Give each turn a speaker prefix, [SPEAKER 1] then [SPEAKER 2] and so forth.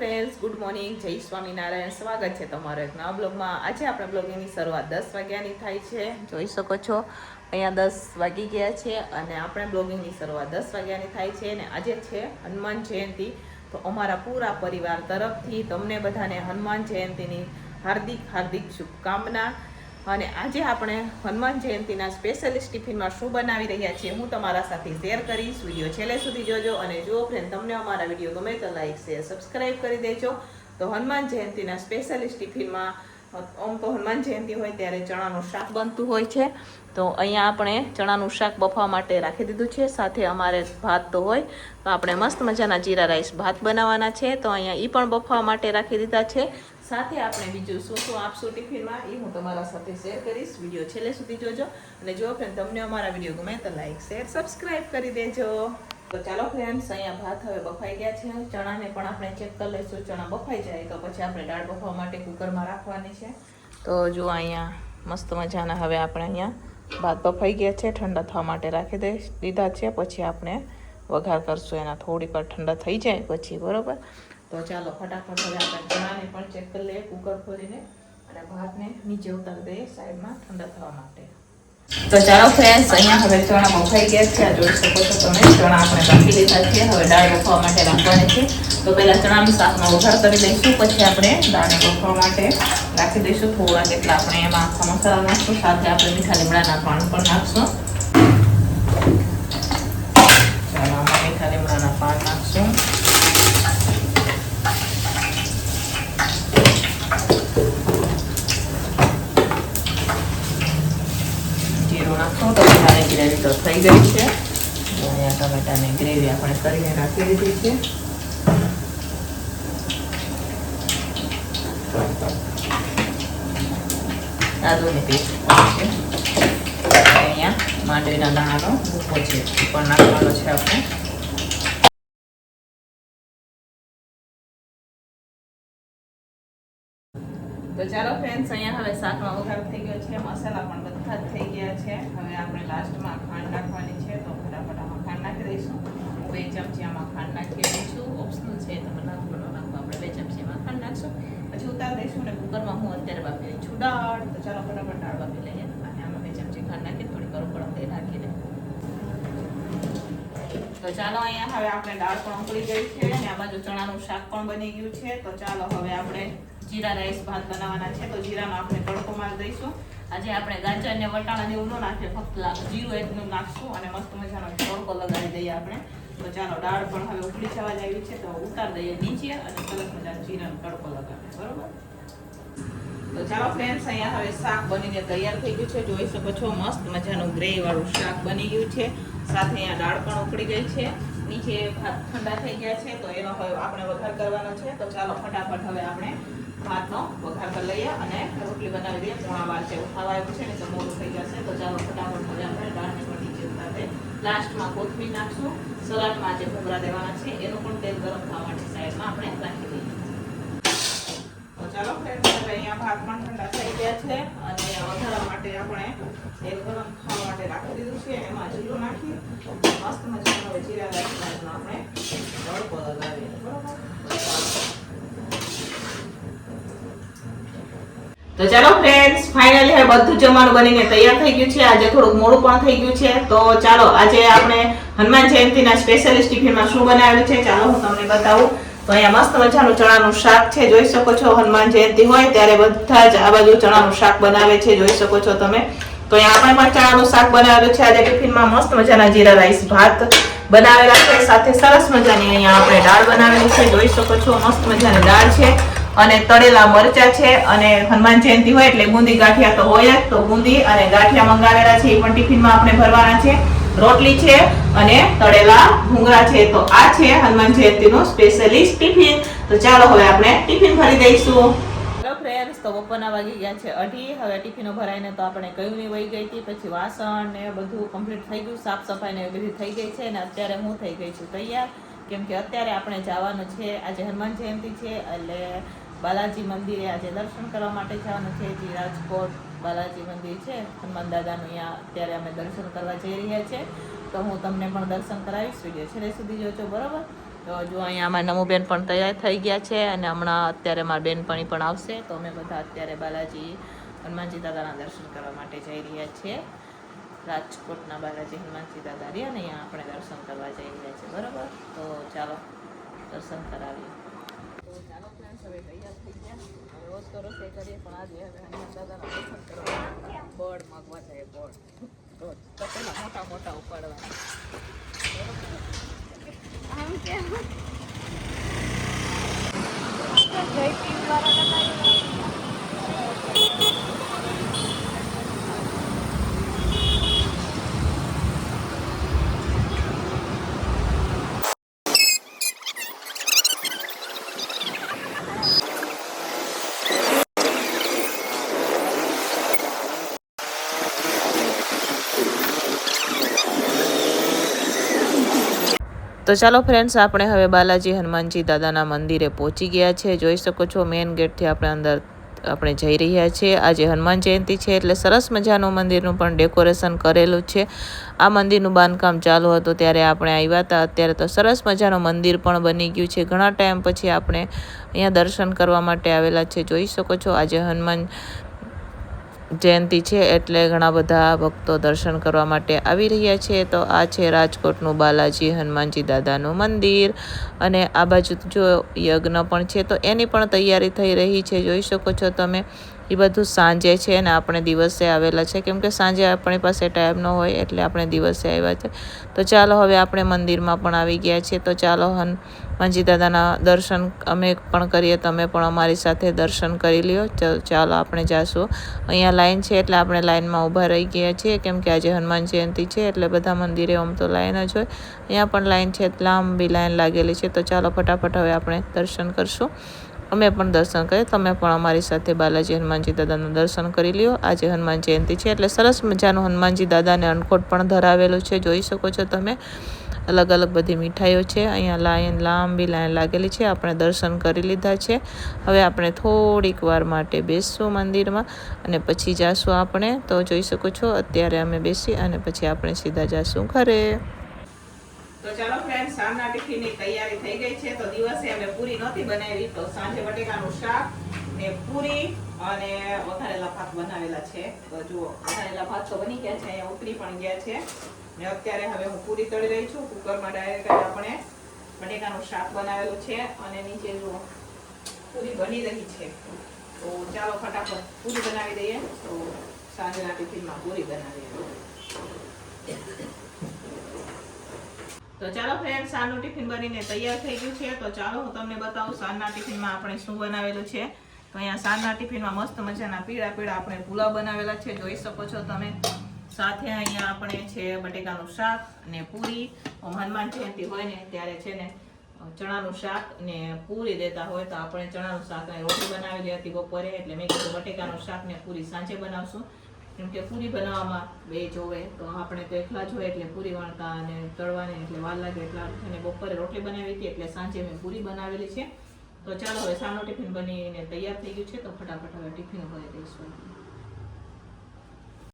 [SPEAKER 1] Friends, good morning, જય સ્વામિનારાયણ. સ્વાગત છે તમારો એક નવા બ્લોગમાં. આજે આપણે બ્લોગિંગની શરૂઆત 10 વાગ્યાની થાય છે. જોઈ શકો છો અહીંયા 10 વાગી ગયા છે અને આપણે બ્લોગિંગની શરૂઆત 10 વાગ્યાની થાય છે. અને આજે છે હનુમાન જયંતિ. તો અમારા પૂરા પરિવાર તરફથી તમને બધાને હનુમાન જયંતિની હાર્દિક હાર્દિક શુભકામના. અને આજે આપણે હનુમાન જયંતિના સ્પેશિયલિસ્ટ ટિફિનમાં શું બનાવી રહ્યા છીએ હું તમારા સાથે શેર કરીશ. વિડીયો છેલ્લે સુધી જોજો. અને જો ફ્રેન્ડ તમને અમારા વિડીયો ગમે તો લાઈક શેર સબસ્ક્રાઈબ કરી દેજો. તો હનુમાન જયંતિના સ્પેશિયલિસ્ટ ટિફિનમાં આમ તો હનુમાન જયંતિ હોય ત્યારે ચણાનું શાક બનતું હોય છે. તો અહીંયા આપણે ચણાનું શાક બફવા માટે રાખી દીધું છે. સાથે અમારે ભાત તો હોય તો આપણે મસ્ત મજાના જીરા રાઈસ ભાત બનાવવાના છે. તો અહીંયા એ પણ બફવા માટે રાખી દીધા છે. સાથે આપણે બીજું શું શું આપશું ટિફિનમાં એ હું તમારા સાથે શેર કરીશ. વિડીયો છેલ્લે સુધી જોજો. અને જો ફ્રેન્ડ તમને અમારા વિડીયો ગમે તો લાઈક શેર સબસ્ક્રાઈબ કરી દેજો. તો ચાલો ફ્રેન્ડ્સ, અહીંયા ભાત હવે બફાઈ ગયા છે. ચણાને પણ આપણે ચેક કરી લઈશું. ચણા બફાઈ જાય તો પછી આપણે દાળ બફવા માટે કુકરમાં રાખવાની છે. તો જો અહીંયા મસ્ત મજાના હવે આપણે અહીંયા ભાત બફાઈ ગયા છે. ઠંડા થવા માટે રાખી દીધા છે. પછી આપણે વઘાર કરશું. એના થોડીક વાર ઠંડા થઈ જાય પછી, બરોબર. તો ચાલો ફટાફટ હવે આપણે ચણાને પણ ચેક કરી લઈએ કુકર ખોલીને અને ભાતને નીચે ઉતારી દઈએ સાઈડમાં ઠંડા થવા માટે. તો ચાલો ફ્રેન્ડ્સ, અહીંયા હવે ચણા બફાઈ ગયા છે. આ જોઈ શકો છો તમે. ચણા આપણે રાખી લીધા છે. હવે દાળ બફવા માટે રાખવાની છે. તો પહેલાં ચણાનું શાકનો વઘાર કરી દઈશું. પછી આપણે દાળને બફવા માટે રાખી દઈશું. થોડા જેટલા આપણે એમાં આખા મસાલા નાખશું. સાથે આપણે મીઠા લીમડાના પાન પણ નાખશું. ચાલો આમાં મીઠા લીમડાના પાન નાખશું. ટમેટાની ગ્રેવી તો થઈ ગઈ છે. અહીંયા ટમેટાની ગ્રેવી આપણે કરીને રાખી દીધી છે. આદુની પેસ્ટ છે. અહીંયા માંડવીના દાણાનો ભૂકો છે એ પણ નાખવાનો છે આપણે. તો ચાલો ફ્રેન્ડ્સ, અહીંયા હવે શાકનો વઘાર થઈ ગયો છે. મસાલા પણ બધા જ થઈ ગયા છે. હવે આપણે લાસ્ટમાં ખાંડ નાખવાની છે. તો ફટાફટ આમાં ખાંડ નાખી દઈશું. હું 2 ચમચી આમાં ખાંડ નાખી દઉં છું. ઓપ્શનલ છે, તમે નાખો આપણે 2 ચમચી એમાં ખાંડ નાખશું. પછી ઉતારી દઈશું. અને કુકરમાં હું અત્યારે બાફી રહી છું દાળ. તો ચાલો ફટાફટ દાળ બાફી લઈએ. અને આમાં 2 ચમચી ખાંડ નાખી થોડી ગરમ ગરમ તેલ નાખીને. તો ચાલો અહીંયા હવે આપણે દાળ પણ ઉકળી ગઈ છે. અને આ બાજુ ચણાનું શાક પણ બની ગયું છે. તો ચાલો હવે આપણે જીરા રાઈસ ભાત બનાવવાના છે. તો જીરાનો આપણે તડકો મારી દઈશું. આજે આપણે ગાજર ને વટાણા ને એવું ન નાખીએ, ફક્ત જીરું એકનું નાખશું અને મસ્ત મજાનો તડકો લગાવી દઈએ આપણે. તો ચાલો દાળ પણ હવે ઉકળી જવા આવી છે. તો ઉતારી દઈએ નીચે અને સરસ મજાનો જીરાનો તડકો લગાવીએ, બરોબર. તો ચાલો ફ્રેન્ડ્સ, અહીંયા હવે શાક બનીને તૈયાર થઈ ગયું છે. જોઈ શકો છો મસ્ત મજાનું ગ્રેવી વાળું શાક બની ગયું છે. સાથે અહીંયા દાળ પણ ઉકળી ગઈ છે. નીચે ભાત ઠંડા થઈ ગયા છે. તો એનો હવે આપણે વઘાર કરવાનો છે. તો ચાલો ફટાફટ હવે આપણે ભાતનો વઘાર કરી લઈએ અને રોટલી બનાવી દઈએ. પોણા 12 જેવું ખાવા આવ્યું છે ને તો મોડું થઈ જશે. તો ચાલો ફટાફટ હવે આપણે દાળને પણ નીચે ઉતારીએ. લાસ્ટમાં કોથમીર નાખશું. સલાડમાં જે ભૂંગળા દેવાના છે એનું પણ તેલ ગરમ થવા માટે સાઈડમાં આપણે રાખી દઈએ. તો ચાલો ફ્રેન્ડ્સ, હવે અહીંયા ભાત પણ ઠંડા થઈ ગયા છે અને વઘારવા માટે આપણે તેલ ગરમ થવા માટે રાખી દીધું છે. એમાં જીરું નાખી મસ્ત મજાનો હવે જીરા રાઈસનો આપણે તડકો લગાવીએ, બરોબર. તો ચાલો ફ્રેન્ડ્સ, ફાઇનલી હવે બધું જમવાનું બનીને તૈયાર થઈ ગયું છે. આજે થોડુંક મોડું પણ થઈ ગયું છે. તો ચાલો આજે આપણે હનુમાન જયંતિના સ્પેશિયલિસ્ટ ટિફિનમાં શું બનાવેલું છે ચાલો હું તમને બતાવું. તો અહીંયા મસ્ત મજાનું ચણાનું શાક છે. જોઈ શકો છો હનુમાન જયંતિ હોય ત્યારે બધા જ આ બાજુ ચણાનું શાક બનાવે છે. જોઈ શકો છો તમે. તો અહીંયા આપણે પણ ચણાનું શાક બનાવેલું છે. આજે ટિફિનમાં મસ્ત મજાના જીરા રાઈસ ભાત બનાવેલા છે. સાથે સરસ મજાની અહીંયા આપણે દાળ બનાવેલી છે. જોઈ શકો છો મસ્ત મજાની દાળ છે અને તળેલા મરચા છે. અને હનુમાન જયંતિ હોય એટલે બુંદી ગાંઠિયા તો હોય જ. તો બુંદી અને ગાંઠિયા મંગાવેલા છે, એ પણ ટિફિનમાં આપણે ભરવાના છે. રોટલી છે અને તળેલા ભૂંગળા છે. તો આ છે હનુમાન જયંતિનું સ્પેશિયલિસ્ટ ટિફિન. તો ચાલો હવે આપણે ટિફિન ભરી દઈશું. હેલો ફ્રેન્ડ્સ, તો બપોરના વાગી ગયા છે 2:30. હવે ટિફિનો ભરાઈને તો આપણે કયું નહીં વહી ગઈ હતી. પછી વાસણ ને બધું કમ્પ્લીટ થઈ ગયું. સાફ સફાઈ ને બધી થઈ ગઈ છે. અને અત્યારે હું થઈ ગઈ છું તૈયાર. કેમ કે અત્યારે આપણે જવાનું છે, આજે હનુમાન જયંતિ છે એટલે બાલાજી મંદિરે આજે દર્શન કરવા માટે જવાનું છે. જે રાજકોટ બાલાજી મંદિર છે હનુમાન દાદાનું, અહીંયા અત્યારે અમે દર્શન કરવા જઈ રહ્યા છીએ. તો હું તમને પણ દર્શન કરાવીશ. વિડીયો છેલ્લે સુધી જોજો, બરોબર. તો જો અહીંયા અમારા નમુબેન પણ તૈયાર થઈ ગયા છે અને હમણાં અત્યારે મારા બેનપણી પણ આવશે. તો અમે બધા અત્યારે બાલાજી હનુમાનજી દાદાના દર્શન કરવા માટે જઈ રહ્યા છીએ. રાજકોટના બાલાજી હનુમાનજી દાદા રહ્યા ને અહીંયા આપણે દર્શન કરવા જઈ રહ્યા છીએ. બરાબર, તો ચાલો દર્શન કરાવીએ. તો ચાલો ફ્રેન્ડ્સ, હવે તૈયાર થઈ ગયા. હવે રોજ તો રસોઈ કરીએ પણ આજે હવે હનુમાન દાદાના દર્શન કરવા બળ માગવા જાય. બળ તો પેલા મોટા મોટા ઉપાડવાના. આમ કેમ જય પીવાળા તો ચાલો ફ્રેન્ડ્સ, આપણે હવે બાલાજી હનુમાનજી દાદાના મંદિરે પહોંચી ગયા છે. જોઈ શકો છો મેઇન ગેટથી આપણે જઈ રહ્યા છીએ. આજે હનુમાન જયંતિ છે એટલે સરસ મજાનું મંદિરનું પણ ડેકોરેશન કરેલું છે. આ મંદિરનું બાંધકામ ચાલુ હતું ત્યારે આપણે આવ્યા હતા. અત્યારે તો સરસ મજાનું મંદિર પણ બની ગયું છે. ઘણા ટાઈમ પછી આપણે અહીંયા દર્શન કરવા માટે આવેલા છે. જોઈ શકો છો આજે હનુમાન જયંતિ છે એટલે ઘણા બધા ભક્તો દર્શન કરવા માટે આવી રહ્યા છે. તો આ છે રાજકોટનું બાલાજી હનુમાનજી દાદાનું મંદિર અને આ બાજુ જો યજ્ઞ પણ છે તો એની પણ તૈયારી થઈ રહી છે. જોઈ શકો છો તમે. એ બધું સાંજે છે ને આપણે દિવસે આવેલા છે, કેમ કે સાંજે આપણી પાસે ટાઈમ ન હોય એટલે આપણે દિવસે આવ્યા છે. તો ચાલો હવે આપણે મંદિરમાં પણ આવી ગયા છીએ. તો ચાલો હનુમાનજી દાદાના દર્શન અમે પણ કરીએ, તમે પણ અમારી સાથે દર્શન કરી લ્યો. ચાલો આપણે જાશું. અહીંયા લાઈન છે એટલે આપણે લાઈનમાં ઊભા રહી ગયા છીએ, કેમ કે આજે હનુમાન જયંતિ છે એટલે બધા મંદિરે આમ તો લાઈન જ હોય. અહીંયા પણ લાઈન છે, લાંબી લાઈન લાગેલી છે. તો ચાલો ફટાફટ હવે આપણે દર્શન કરશું. અમે પણ દર્શન કરીએ, તમે પણ અમારી સાથે બાલાજી હનુમાનજી દાદાનું દર્શન કરી લ્યો. આજે હનુમાન જયંતિ છે એટલે સરસ મજાનું હનુમાનજી દાદાને અન્નકોટ પણ ધરાવેલું છે. જોઈ શકો છો તમે. અલગ અલગ બધી મીઠાઈઓ છે. અહીંયા લાંબી લાઈન લાગેલી છે. આપણે દર્શન કરી લીધા છે. હવે આપણે થોડીક વાર માટે બેસશું મંદિરમાં અને પછી જાશું આપણે. તો જોઈ શકો છો અત્યારે અમે બેસી અને પછી આપણે સીધા જાશું ઘરે. તો ચાલો ફ્રેન્ડ, સાંજના ટિફિનની તૈયારી થઈ ગઈ છે. તો દિવસે અમે પૂરી નહોતી બનાવી, તો સાંજે બટેકાનું શાક ને પૂરી અને વઘારેલા ભાત બનાવેલા છે. તો જુઓ, વઘારેલા ભાત તો બની ગયા છે, અહીંયા ઉતરી પણ ગયા છે. ને અત્યારે હવે હું પૂરી તળી રહી છું. કુકરમાં ડાયરેક્ટ આપણે બટેકાનું શાક બનાવેલું છે અને નીચે જુઓ પૂરી બની રહી છે. તો ચાલો ફટાફટ પૂરી બનાવી દઈએ. તો સાંજના ટિફિનમાં પૂરી બનાવીએ. તો ચાલો ફ્રેન્ડ, સાંજનું ટિફિન બનીને તૈયાર થઈ ગયું છે. તો ચાલો હું તમને બતાવું સાંજના ટિફિનમાં આપણે શું બનાવેલું છે. તો અહીંયા સાંજના ટિફિનમાં મસ્ત મજાના પીળા પીળા આપણે પુલાવ બનાવેલા છે. જોઈ શકો છો તમે. સાથે અહીંયા આપણે છે બટેકાનું શાક ને પૂરી. હનુમાન જયંતિ હોય ને ત્યારે છે ને ચણાનું શાક ને પૂરી દેતા હોય, તો આપણે ચણાનું શાક અને રોટી બનાવેલી હતી બપોરે, એટલે મેં કીધું બટેકાનું શાક ને પૂરી સાંજે બનાવશું. કેમ કે પૂરી બનાવવામાં બે જોવે, તો આપણે તો એકલા જ હોય એટલે પૂરી વણતા અને તળવાની એટલે વાર લાગે, એટલા અને બપોરે રોટલી બનાવી હતી એટલે સાંજે મેં પૂરી બનાવેલી છે. તો ચાલો હવે સાંજનું ટિફિન બનીને તૈયાર થઈ ગયું છે. તો ફટાફટ હવે ટિફિન ભરી દઈશું.